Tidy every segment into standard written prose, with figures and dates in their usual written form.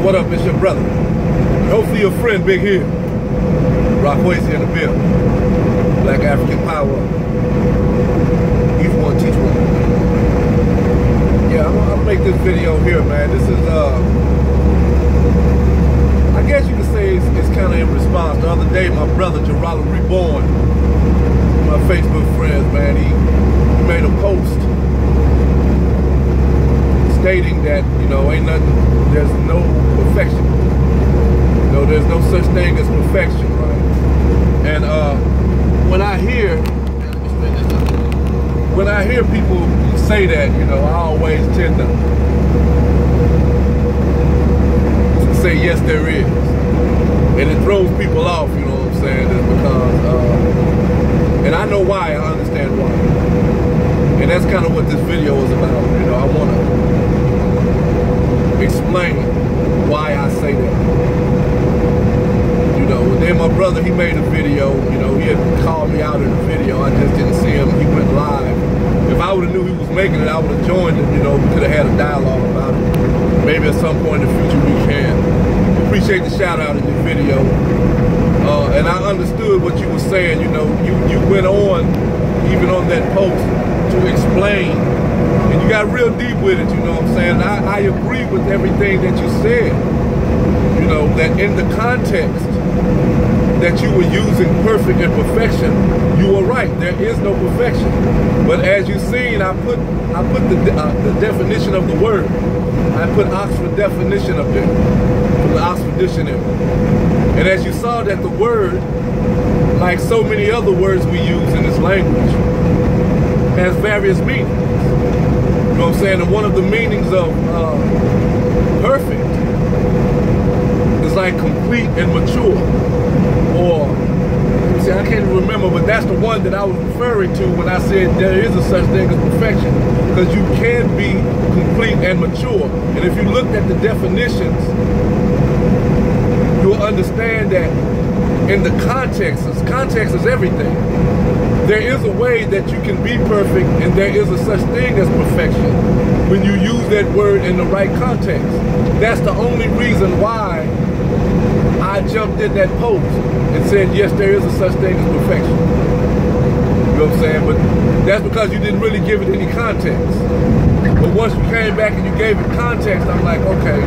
What up? It's your brother. Hopefully your friend, Big Hill. Rock Hoisey in the building. Black African Power. Each one, teach one. Yeah, I'll make this video here, man. This is, I guess you could say it's kind of in response. The other day, my brother, Rhetoric Reborn, my Facebook friends, man, he made a post stating that, you know, ain't nothing, there's no perfection. You know, there's no such thing as perfection, right? And when I hear people say that, you know, I always tend to say yes, there is, and it throws people off. You know what I'm saying? It's because, and I know why. I understand why, and that's kind of what this video is about. You know, I want to explain why I say that. You know, and then my brother, he made a video. You know, he had called me out in the video. I just didn't see him. He went live. If I would have knew he was making it, I would have joined him. You know, we could have had a dialogue about it. Maybe at some point in the future we can. Appreciate the shout out in your video. And I understood what you were saying. You know, you went on, even on that post, to explain. And you got real deep with it, you know what I'm saying? I agree with everything that you said. You know, that in the context that you were using perfect and perfection, you were right. There is no perfection. But as you've seen, I put the definition of the word. I put Oxford definition up there from the Oxford Dictionary. And as you saw that the word, like so many other words we use in this language, has various meanings. You know what I'm saying? And one of the meanings of perfect is like complete and mature. Or, let me see, I can't even remember, but that's the one that I was referring to when I said there is a such thing as perfection. Because you can be complete and mature. And if you looked at the definitions, you'll understand that in the context is everything. There is a way that you can be perfect, and there is a such thing as perfection when you use that word in the right context. That's the only reason why I jumped in that post and said, yes, there is a such thing as perfection. You know what I'm saying? But that's because you didn't really give it any context. But once you came back and you gave it context, I'm like, okay,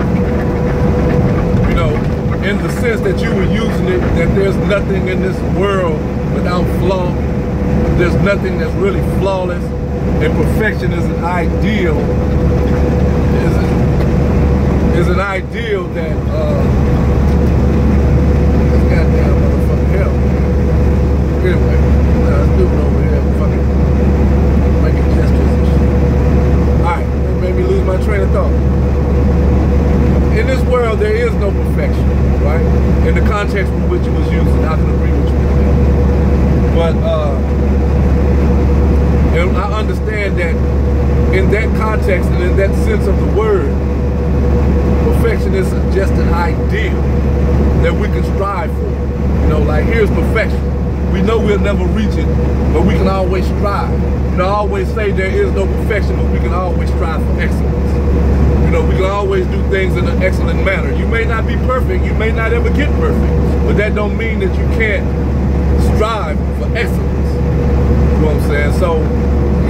you know, in the sense that you were using it, that there's nothing in this world without flaw. There's nothing that's really flawless, and perfection is an ideal. Is an ideal that this goddamn motherfucking hell. Anyway, this dude over here fucking making gestures and shit. Alright, that made me lose my train of thought. In this world, there is no perfection, right? In the context with which it was used, and I can agree with you. But and I understand that in that context and in that sense of the word, perfection is just an ideal that we can strive for. You know, like here's perfection. We know we'll never reach it, but we can always strive. You know, I always say there is no perfection, but we can always strive for excellence. You know, we can always do things in an excellent manner. You may not be perfect, you may not ever get perfect, but that don't mean that you can't strive for excellence. You know what I'm saying? So,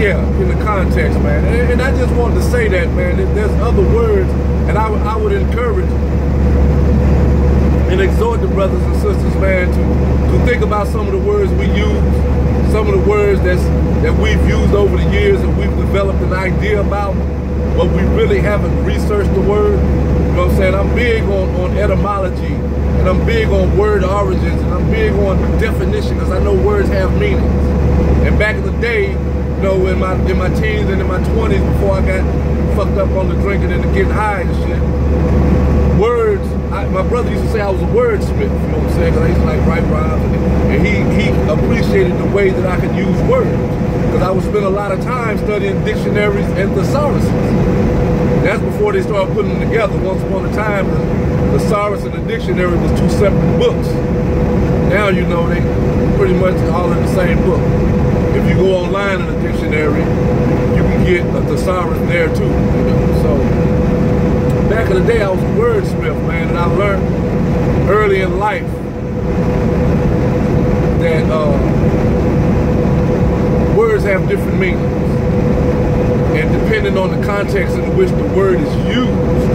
yeah, in the context, man. And I just wanted to say that, man, that there's other words, and I would encourage and exhort the brothers and sisters, man, to think about some of the words we use, some of the words that we've used over the years and we've developed an idea about, but we really haven't researched the word. You know what I'm saying? I'm big on etymology, and I'm big on word origins, and I'm big on definition, because I know words have meanings. And back in the day, you know, in my teens and in my 20s, before I got fucked up on the drinking and the getting high and shit, words, my brother used to say I was a wordsmith, you know what I'm saying? Because I used to like write rhymes, and he appreciated the way that I could use words. Because I would spend a lot of time studying dictionaries and thesauruses. That's before they started putting them together. Once upon a time, the thesaurus and the dictionary was two separate books. Now, you know, they pretty much all in the same book. If you go online in a dictionary, you can get a thesaurus there too. You know? So back Back in the day, I was a wordsmith, man, and I learned early in life that words have different meanings. And depending on the context in which the word is used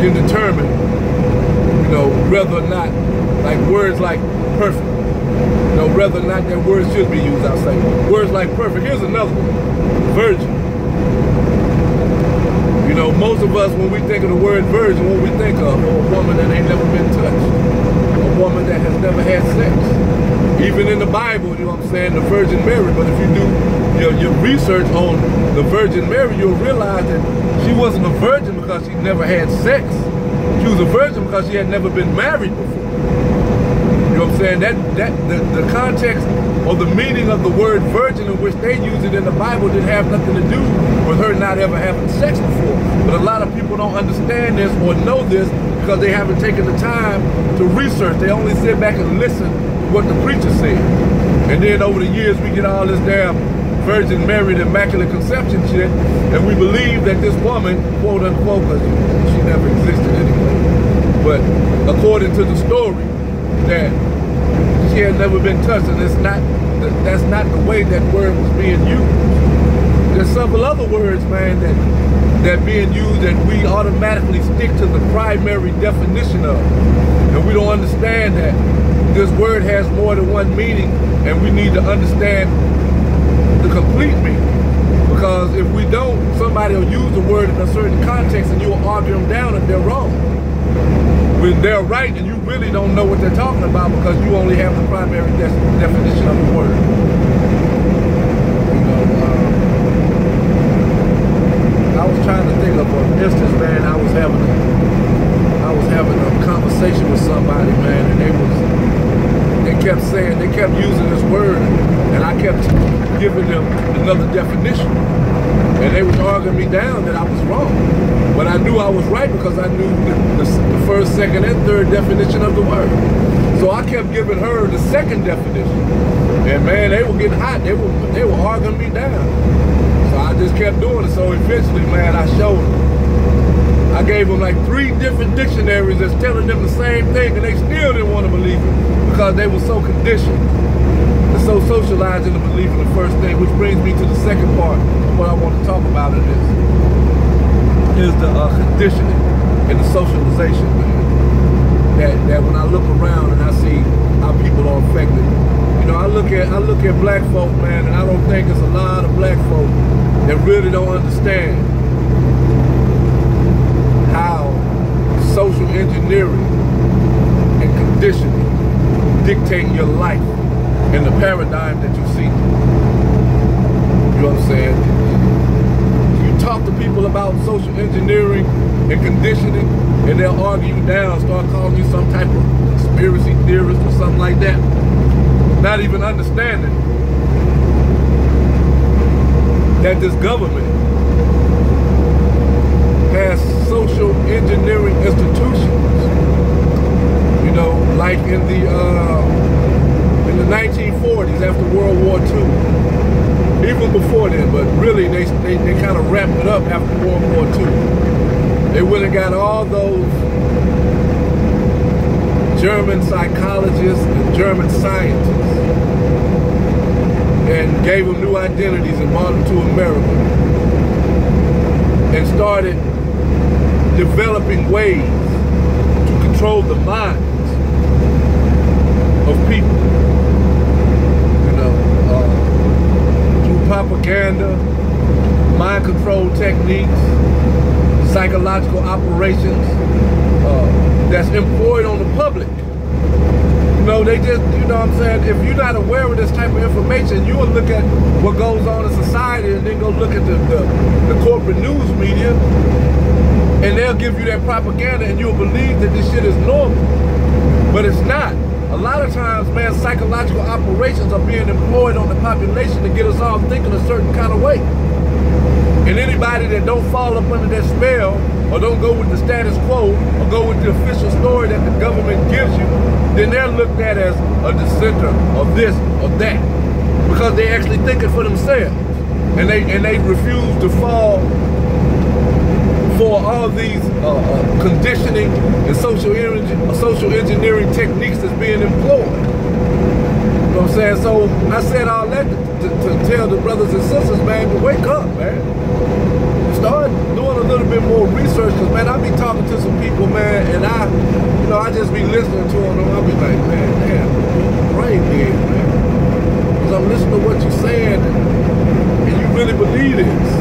can determine, you know, whether or not, like words like perfect, you know, whether or not that word should be used, I'll say. Words like perfect. Here's another one, virgin. You know, most of us, when we think of the word virgin, what we think of? A woman that ain't never been touched. A woman that has never had sex. Even in the Bible, you know what I'm saying, the Virgin Mary. But if you do your research on the Virgin Mary, you'll realize that she wasn't a virgin because she never had sex. She was a virgin because she had never been married before. You know what I'm saying? The context or the meaning of the word virgin in which they use it in the Bible didn't have nothing to do with her not ever having sex before. But a lot of people don't understand this or know this because they haven't taken the time to research. They only sit back and listen to what the preacher said. And then over the years we get all this damn Virgin Mary, the Immaculate Conception shit, and we believe that this woman, quote unquote, because she never existed anyway, but according to the story, that she had never been touched, and that's not the way that word was being used. There's several other words, man, that being used that we automatically stick to the primary definition of. And we don't understand that this word has more than one meaning, and we need to understand the complete meaning. Because if we don't, somebody will use the word in a certain context and you'll argue them down if they're wrong. When they're right and you really don't know what they're talking about because you only have the primary definition of the word. You know, I was trying to think of an instance, man. I was having a conversation with somebody, man, and they kept using this word, and I kept giving them another definition. And they was arguing me down that I was wrong. But I knew I was right because I knew the first, second, and third definition of the word. So I kept giving her the second definition. And man, they were getting hot. They were arguing me down. So I just kept doing it. So eventually, man, I showed them. I gave them like 3 different dictionaries that's telling them the same thing, and they still didn't want to believe it because they were so conditioned. They're so socialized into believing the first thing, which brings me to the second part of what I want to talk about in this. Is the conditioning and the socialization, man. That when I look around and I see how people are affected. You know, I look at black folk, man, and I don't think there's a lot of black folk that really don't understand how social engineering and conditioning dictate your life and the paradigm that you see. You know what I'm saying? Talk to people about social engineering and conditioning, and they'll argue you down, start calling you some type of conspiracy theorist or something like that. Not even understanding that this government has social engineering institutions. You know, like in the 1940s after World War II. Even before then, but really they kind of wrapped it up after World War II. They went and got all those German psychologists and German scientists and gave them new identities and brought them to America and started developing ways to control the minds of people. Propaganda, mind control techniques, psychological operations that's employed on the public. You know, they just, you know what I'm saying, if you're not aware of this type of information, you will look at what goes on in society and then go look at the corporate news media, and they'll give you that propaganda and you'll believe that this shit is normal. But it's not. A lot of times, man, psychological operations are being employed on the population to get us all thinking a certain kind of way. And anybody that don't fall up under that spell, or don't go with the status quo, or go with the official story that the government gives you, then they're looked at as a dissenter, or this, or that. Because they actually think it for themselves. And they refuse to fall for all these conditioning and social engineering techniques that's being employed. You know what I'm saying? So I said all that to tell the brothers and sisters, man, to wake up, man. Start doing a little bit more research, because, man, I be talking to some people, man, and I just be listening to them, and I'll be like, man, damn, brain dead, man. Because I'm listening to what you're saying, and you really believe this.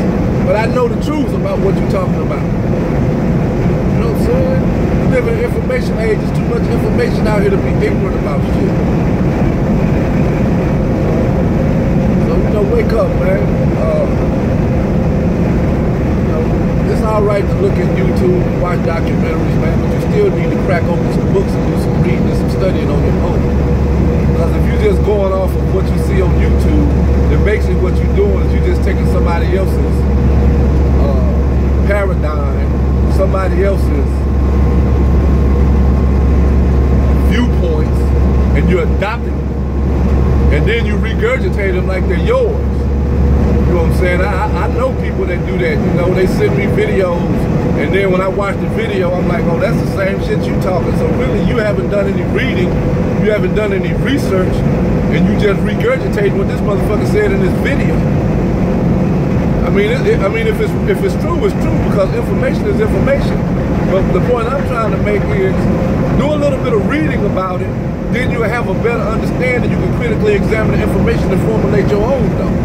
But I know the truth about what you're talking about. You know what I'm saying? We live in an information age. There's too much information out here to be ignorant about shit. So, wake up, man. It's all right to look at YouTube and watch documentaries, man, but you still need to crack open some books and do some reading and some studying on your own. Because if you're just going off of what you see on YouTube, then basically what you're doing is you're just taking somebody else's paradigm, somebody else's viewpoints, and you're adopting them. And then you regurgitate them like they're yours. You know what I'm saying? I know people that do that. You know, they send me videos, and then when I watch the video, I'm like, oh, that's the same shit you talking. So really, you haven't done any reading, you haven't done any research, and you just regurgitate what this motherfucker said in this video. I mean, if it's true, it's true, because information is information. But the point I'm trying to make is, do a little bit of reading about it, then you'll have a better understanding. You can critically examine the information and formulate your own thoughts.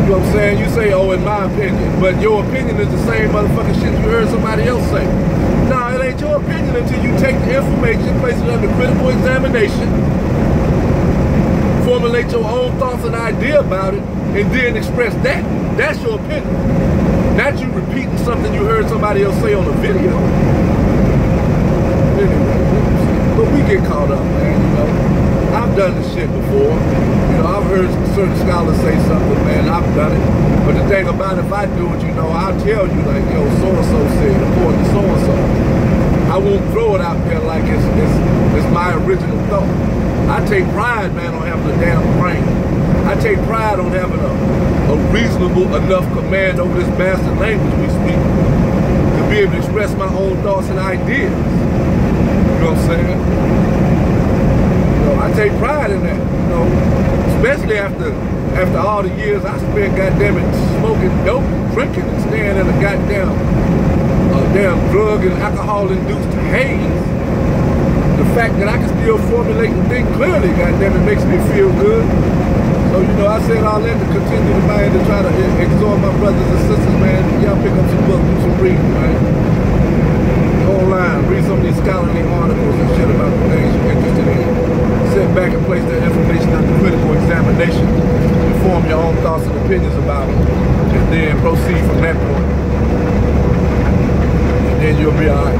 You know what I'm saying? You say, oh, in my opinion, but your opinion is the same motherfucking shit you heard somebody else say. No, it ain't your opinion until you take the information, place it under critical examination, formulate your own thoughts and idea about it, and then express that. That's your opinion. Not you repeating something you heard somebody else say on a video. Anyway, but we get caught up, man, you know. I've done this shit before. You know, I've heard certain scholars say something, man, I've done it. But the thing about it, if I do it, you know, I'll tell you, like, yo, so-and-so said, according to so-and-so. I won't throw it out there like it's my original thought. I take pride, man, on having a damn brain. I take pride on having a reasonable enough command over this bastard language we speak to be able to express my own thoughts and ideas. You know what I'm saying? I take pride in that, you know, especially after all the years I spent, goddamn it, smoking dope, drinking, and staying in a goddamn drug and alcohol-induced haze. The fact that I can still formulate and think clearly, goddamn it, makes me feel good. So, you know, I said all that to continue to, man, to try to exhort my brothers and sisters, man. Y'all pick up some books, do some reading, man. Online, read some of these scholarly articles and shit about the things you're interested in. Sit back and place that information under critical examination and form your own thoughts and opinions about it, and then proceed from that point. And then you'll be all right.